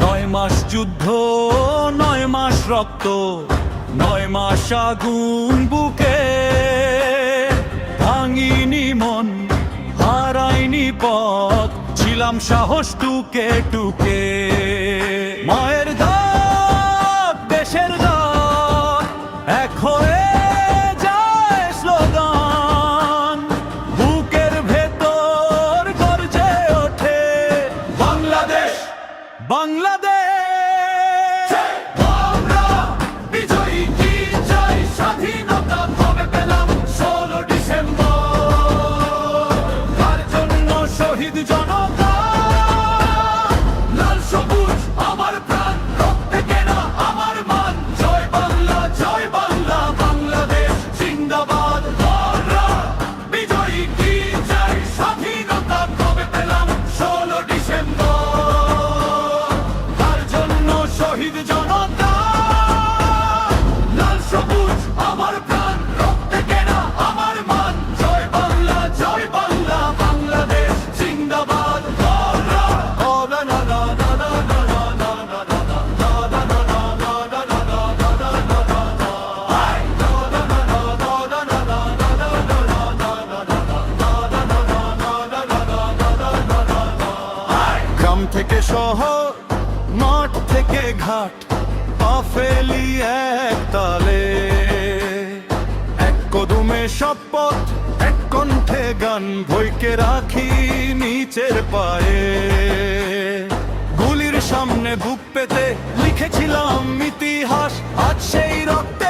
নয় মাস যুদ্ধ, 9 মাস রক্ত, 9 মাস আগুন বুকে, ভাঙিনি মন, হারাইনি পথ, ছিলাম সাহস টুকে টুকে। মায়ের দাগ, দেশের দাগ, এক হয়ে যায় স্লোগান, বুকের ভেতর গর্জে ওঠে বাংলাদেশ, বাংলাদেশ। আমরা বিজয়ী, কি চাই স্বাধীনতা কবে পেলাম 16 ডিসেম্বর। তার জন্য শহীদ জনতা, লাল সবুজ আমার প্রাণ, রক্তে কেনা আমার মান। জয় বাংলা, জয় বাংলা, বাংলাদেশ জিন্দাবাদ। আমরা বিজয়ী, কি চাই স্বাধীনতা কবে পেলাম 16 ডিসেম্বর। তার জন্য শহীদ জনতা, লাল সবুজ আমার প্রাণ, রক্তে কেনা আমার মান। জয় বাংলা, জয় বাংলা, বাংলাদেশ জিন্দাবাদ। গ্রাম থেকে শহর, মাঠ থেকে ঘাট, পা ফেলি এক তালে, এক কদমে শপথ, এক কণ্ঠে গান, বইকে রাখি নিচের পায়ে। গুলির সামনে বুক পেতে লিখেছিলাম ইতিহাস, আজ সেই রক্তে